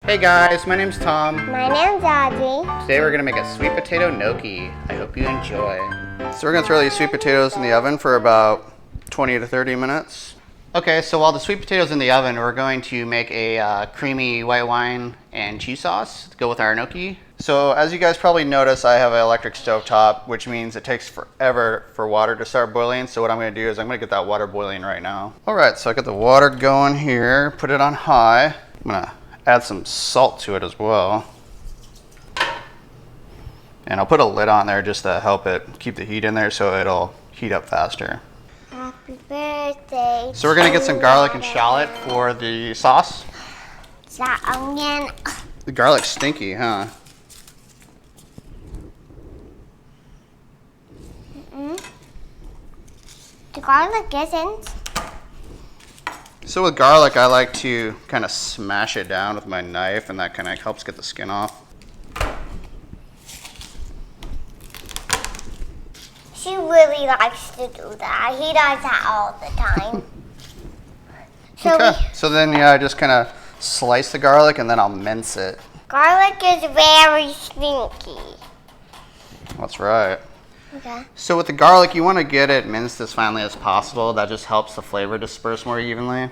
Hey guys, my name's Tom. My name's Audrey. Today we're gonna make a sweet potato gnocchi. I hope you enjoy. So we're gonna throw these sweet potatoes in the oven for about 20 to 30 minutes. Okay, so while the sweet potatoes in the oven, we're going to make a creamy white wine and cheese sauce to go with our gnocchi. So as you guys probably noticed, I have an electric stove top, which means it takes forever for water to start boiling. So what I'm gonna do is I'm gonna get that water boiling right now. All right, so I got the water going here, put it on high. I'm gonna add some salt to it as well. And I'll put a lid on there just to help it keep the heat in there so it'll heat up faster. Happy birthday. So we're gonna get some garlic and shallot for the sauce. Is that onion? The garlic's stinky, huh? The garlic isn't. So with garlic, I like to kind of smash it down with my knife, and that kind of helps get the skin off. She really likes to do that. He does that all the time. So then, yeah, I just kind of slice the garlic, and then I'll mince it. Garlic is very stinky. That's right. Okay. So with the garlic, you want to get it minced as finely as possible. That just helps the flavor disperse more evenly.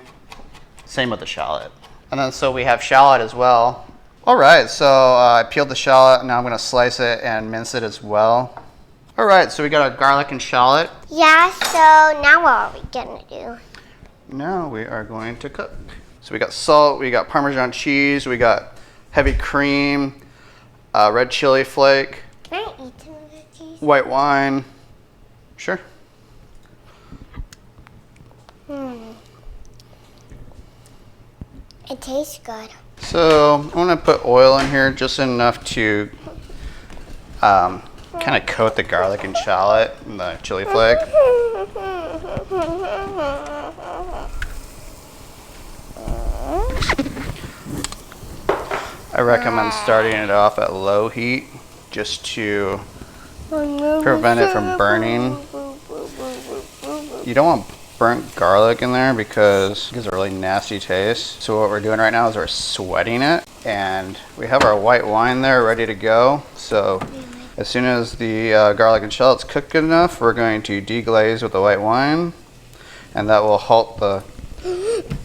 Same with the shallot. And then so we have shallot as well. All right, so I peeled the shallot. Now I'm going to slice it and mince it as well. All right, so we got our garlic and shallot. Yeah, so now what are we going to do? Now we are going to cook. So we got salt, we got Parmesan cheese, we got heavy cream, red chili flake. Can I eat some of the cheese? White wine. Sure. It tastes good. So I'm going to put oil in here, just enough to kind of coat the garlic and shallot and the chili flake. I recommend starting it off at low heat just to prevent it from burning. You don't want burnt garlic in there because it gives a really nasty taste. So what we're doing right now is we're sweating it, and we have our white wine there ready to go. So as soon as the garlic and shallot's cooked good enough, we're going to deglaze with the white wine, and that will halt the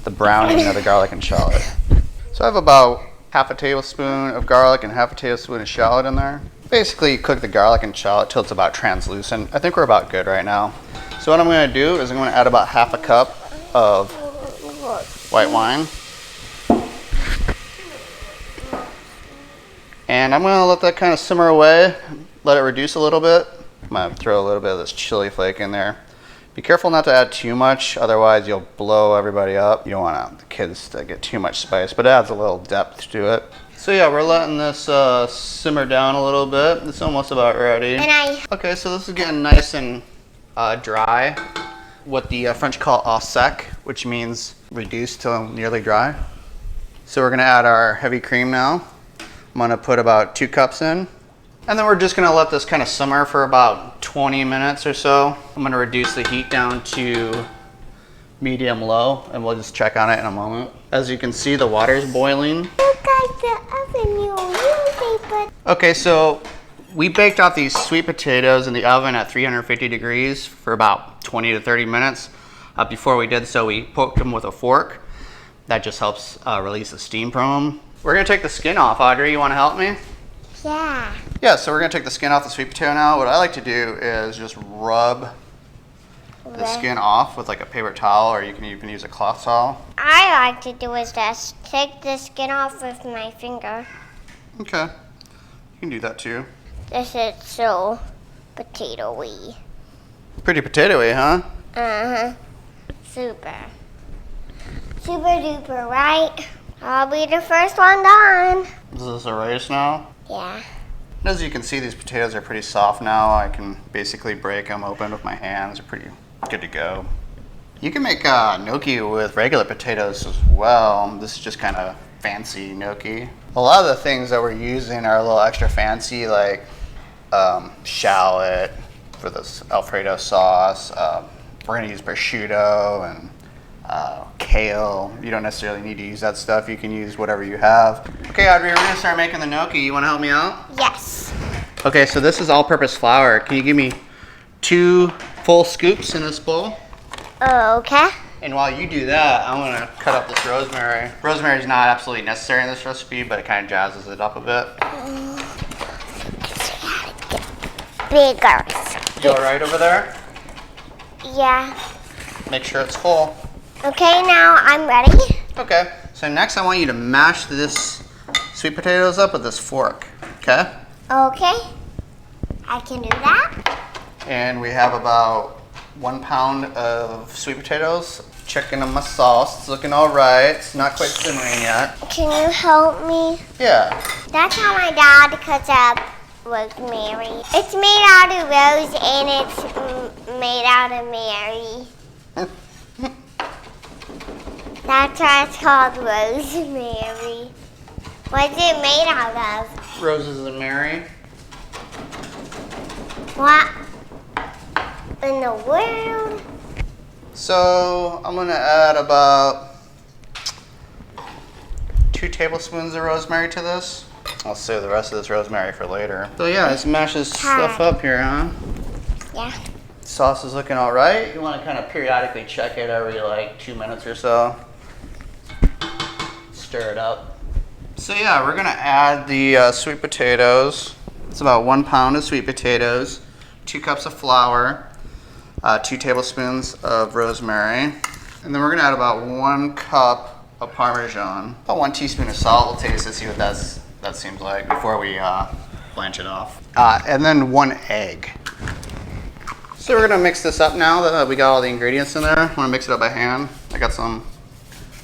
browning of the garlic and shallot. So I have about half a tablespoon of garlic and half a tablespoon of shallot in there. Basically cook the garlic and shallot till it's about translucent. I think we're about good right now. So what I'm going to do is I'm going to add about half a cup of white wine. And I'm going to let that kind of simmer away, let it reduce a little bit. I'm going to throw a little bit of this chili flake in there. Be careful not to add too much, otherwise you'll blow everybody up. You don't want the kids to get too much spice, but it adds a little depth to it. So yeah, we're letting this simmer down a little bit. It's almost about ready. Okay, so this is getting nice and dry. What the French call au sec, which means reduced till nearly dry. So we're gonna add our heavy cream now. I'm gonna put about 2 cups in. And then we're just gonna let this kind of simmer for about 20 minutes or so. I'm gonna reduce the heat down to medium low, and we'll just check on it in a moment. As you can see, the water is boiling. Look at the oven, you really put. Okay, so we baked out these sweet potatoes in the oven at 350 degrees for about 20 to 30 minutes. Before we did so, we poked them with a fork. That just helps release the steam from them. We're gonna take the skin off. Audrey, you wanna help me? Yeah. Yeah, so we're gonna take the skin off the sweet potato now. What I like to do is just rub the skin off with like a paper towel, or you can even use a cloth towel. I like to do is just take the skin off with my finger. Okay, you can do that too. This is so potato-y. Pretty potato-y, huh? Uh-huh. Super. Super duper, right? I'll be the first one done. Is this a race now? Yeah. As you can see, these potatoes are pretty soft now. I can basically break them open with my hands. They're pretty good to go. You can make gnocchi with regular potatoes as well. This is just kind of fancy gnocchi. A lot of the things that we're using are a little extra fancy, like shallot for this alfredo sauce. We're gonna use prosciutto and kale. You don't necessarily need to use that stuff. You can use whatever you have. Okay, Audrey, we're gonna start making the gnocchi. You wanna help me out? Yes. Okay, so this is all-purpose flour. Can you give me 2 full scoops in this bowl? Okay. And while you do that, I'm gonna cut up this rosemary. Rosemary is not absolutely necessary in this recipe, but it kind of jazzes it up a bit. Bigger. You all right over there? Yeah. Make sure it's full. Okay, now I'm ready. Okay, so next I want you to mash this sweet potatoes up with this fork, okay? Okay. I can do that. And we have about 1 pound of sweet potatoes. Checking on my sauce. It's looking all right. It's not quite simmering yet. Can you help me? Yeah. That's how my dad cuts up rosemary. It's made out of rose and it's made out of Mary. That's why it's called rosemary. What's it made out of? Roses and Mary. What in the world? So I'm gonna add about 2 tablespoons of rosemary to this. I'll save the rest of this rosemary for later. So yeah, let's mash this stuff up here, huh? Yeah. Sauce is looking all right. You want to kind of periodically check it every like 2 minutes or so. Stir it up. So yeah, we're gonna add the sweet potatoes. It's about 1 pound of sweet potatoes, 2 cups of flour, 2 tablespoons of rosemary, and then we're gonna add about 1 cup of parmesan. About 1 teaspoon of salt. We'll taste it, see what that seems like before we blanch it off. And then 1 egg. So we're gonna mix this up now that we got all the ingredients in there. I wanna mix it up by hand. I got some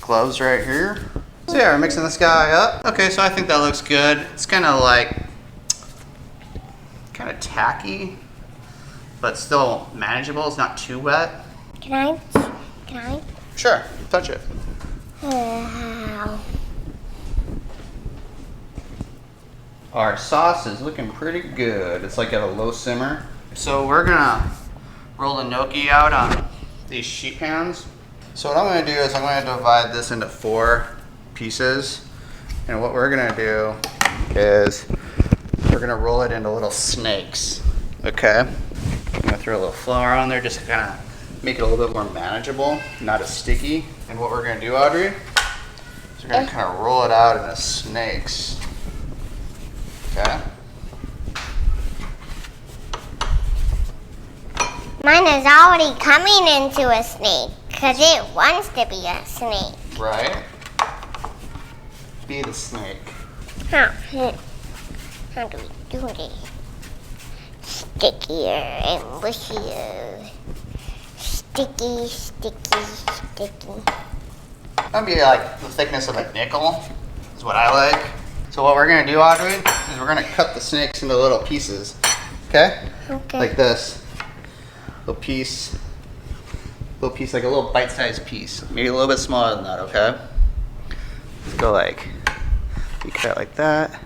gloves right here. So yeah, we're mixing this guy up. Okay, so I think that looks good. It's kind of tacky, but still manageable. It's not too wet. Can I? Sure, touch it. Our sauce is looking pretty good. It's like at a low simmer. So we're gonna roll the gnocchi out on these sheet pans. So what I'm gonna do is I'm gonna divide this into 4 pieces. And what we're gonna do is we're gonna roll it into little snakes, okay? I'm gonna throw a little flour on there just to kind of make it a little bit more manageable, not as sticky. And what we're gonna do, Audrey, is we're gonna kind of roll it out into snakes, okay? Mine is already coming into a snake because it wants to be a snake. Right? Be the snake. How do we do this? Stickier and mushier. Sticky, sticky, sticky. That'd be like the thickness of a nickel, is what I like. So what we're gonna do, Audrey, is we're gonna cut the snakes into little pieces, okay? Okay. Like this. Little piece, like a little bite-sized piece. Maybe a little bit smaller than that, okay? Let's go you cut it like that,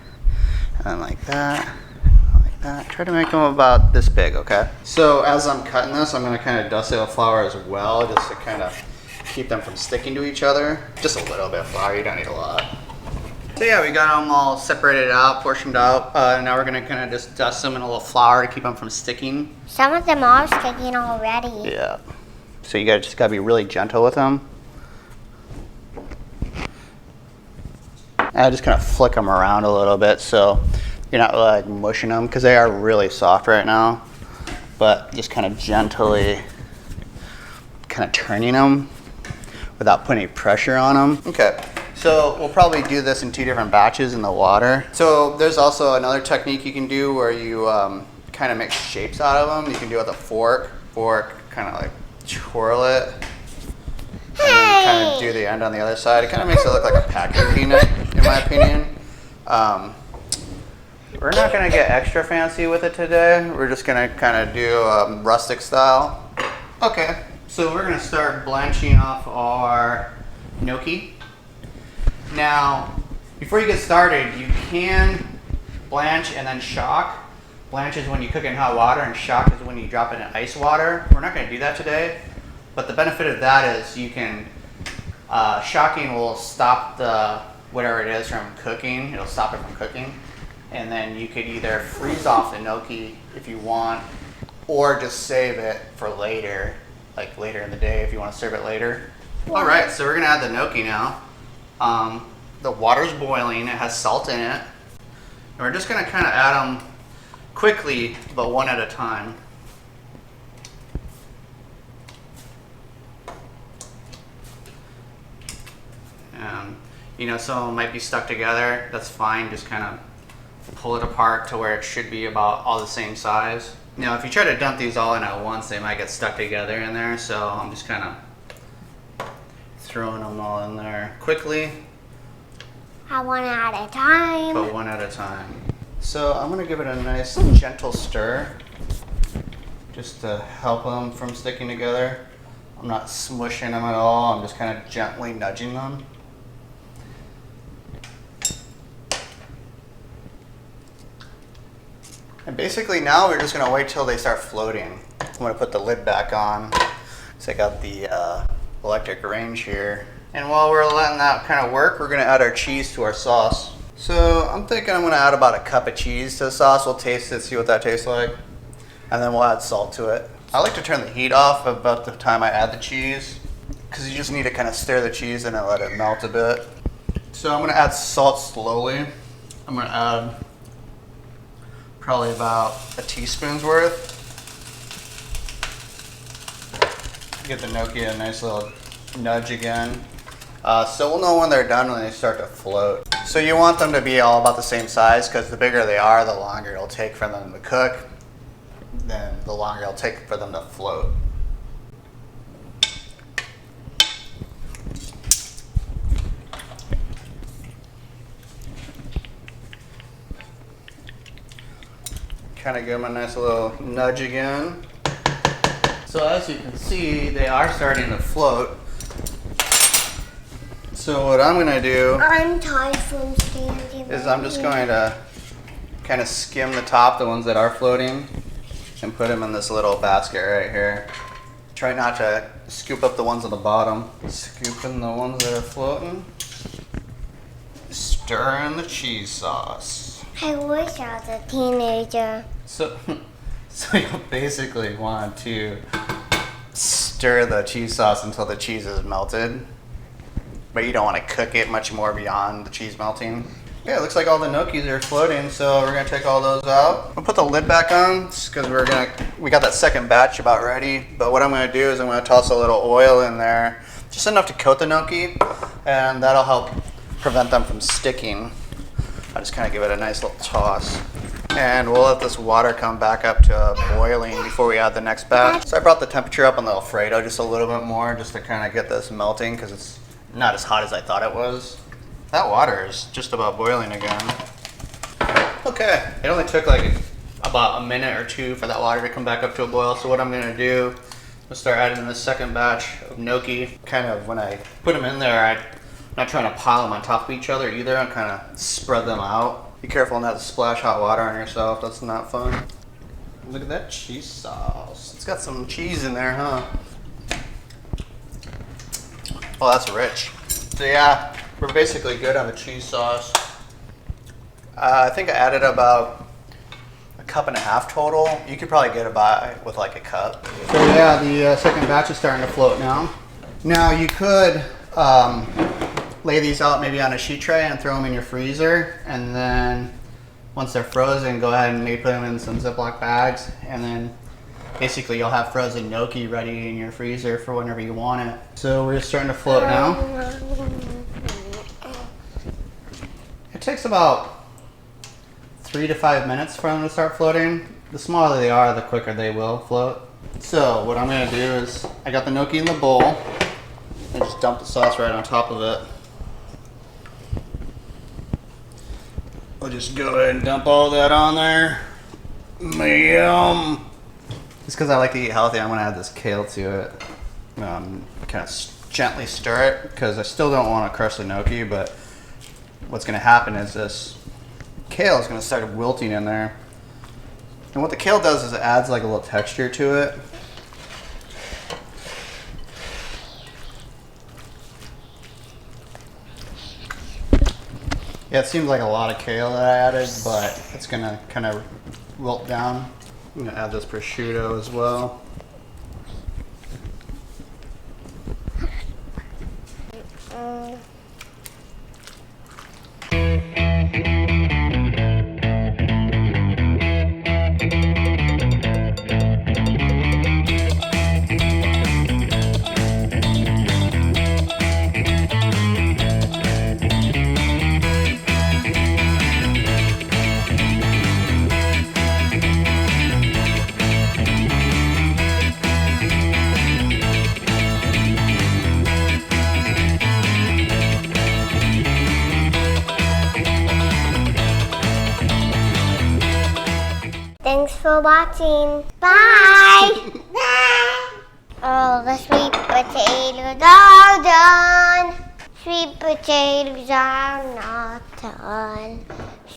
and like that, and like that. Try to make them about this big, okay? So as I'm cutting this, I'm gonna kind of dust it with flour as well, just to kind of keep them from sticking to each other. Just a little bit of flour, you don't need a lot. So yeah, we got them all separated out, portioned out. Now we're gonna kind of just dust them in a little flour to keep them from sticking. Some of them are sticking already. Yeah. So you just gotta be really gentle with them. I just kind of flick them around a little bit so you're not like mushing them because they are really soft right now. But just kind of gently kind of turning them without putting any pressure on them. Okay. So we'll probably do this in 2 different batches in the water. So there's also another technique you can do where you kind of make shapes out of them. You can do it with a fork, kind of like twirl it, and then kind of do the end on the other side. It kind of makes it look like a packing peanut, in my opinion. We're not gonna get extra fancy with it today. We're just gonna kind of do rustic style. Okay, so we're gonna start blanching off our gnocchi. Now, before you get started, you can blanch and then shock. Blanch is when you cook it in hot water, and shock is when you drop it in ice water. We're not going to do that today, but the benefit of that is you can Shocking will stop the whatever it is from cooking. It'll stop it from cooking. And then you could either freeze off the gnocchi if you want, or just save it for later, like later in the day if you want to serve it later. Yeah. All right, so we're gonna add the gnocchi now. The water's boiling, it has salt in it. And we're just gonna kind of add them quickly, but one at a time. You know, some of them might be stuck together. That's fine. Just kind of pull it apart to where it should be about all the same size. Now, if you try to dump these all in at once, they might get stuck together in there. So I'm just kind of throwing them all in there quickly. One at a time. But one at a time. So I'm going to give it a nice gentle stir, just to help them from sticking together. I'm not smushing them at all. I'm just kind of gently nudging them. And basically now we're just going to wait till they start floating. I'm going to put the lid back on. So I got the electric range here. And while we're letting that kind of work, we're going to add our cheese to our sauce. So I'm thinking I'm going to add about a cup of cheese to the sauce. We'll taste it, see what that tastes like. And then we'll add salt to it. I like to turn the heat off about the time I add the cheese, because you just need to kind of stir the cheese in and let it melt a bit. So I'm going to add salt slowly. I'm going to add probably about a teaspoon's worth. Give the gnocchi a nice little nudge again. So we'll know when they're done when they start to float. So you want them to be all about the same size, because the bigger they are, the longer it'll take for them to cook. Then the longer it'll take for them to float. Kind of give them a nice little nudge again. So as you can see, they are starting to float. So what I'm going to do I'm tired from standing is I'm just going to kind of skim the top, the ones that are floating, and put them in this little basket right here. Try not to scoop up the ones on the bottom. Scooping the ones that are floating. Stir in the cheese sauce. I wish I was a teenager. So you'll basically want to stir the cheese sauce until the cheese is melted, but you don't want to cook it much more beyond the cheese melting. Yeah, it looks like all the gnocchis are floating, so we're gonna take all those out. We'll put the lid back on because we got that second batch about ready. But what I'm gonna do is I'm gonna toss a little oil in there, just enough to coat the gnocchi, and that'll help prevent them from sticking. I'll just kind of give it a nice little toss. And we'll let this water come back up to boiling before we add the next batch. So I brought the temperature up on the alfredo just a little bit more, just to kind of get this melting, because it's not as hot as I thought it was. That water is just about boiling again. Okay, it only took like about a minute or two for that water to come back up to a boil. So what I'm gonna do is start adding the second batch of gnocchi. Kind of when I put them in there, I'm not trying to pile them on top of each other either. I'm kind of spread them out. Be careful not to splash hot water on yourself. That's not fun. Look at that cheese sauce. It's got some cheese in there, huh? Oh, that's rich. So yeah, we're basically good on the cheese sauce. I think I added about a cup and a half total. You could probably get it by with like a cup. So yeah, the second batch is starting to float now. Now you could lay these out maybe on a sheet tray and throw them in your freezer, and then once they're frozen, go ahead and maybe put them in some Ziploc bags, and then basically you'll have frozen gnocchi ready in your freezer for whenever you want it. So we're just starting to float now. It takes about 3 to 5 minutes for them to start floating. The smaller they are, the quicker they will float. So what I'm gonna do is, I got the gnocchi in the bowl, and just dump the sauce right on top of it. We'll just go ahead and dump all that on there. Yum! Just because I like to eat healthy, I'm going to add this kale to it. Kind of gently stir it, because I still don't want to crush the gnocchi, but what's going to happen is this kale is going to start wilting in there. And what the kale does is it adds like a little texture to it. Yeah, it seems like a lot of kale that I added, but it's gonna kind of wilt down. I'm gonna add this prosciutto as well. Thanks for watching. Bye. Bye. Oh, the sweet potatoes are done. Sweet potatoes are not done.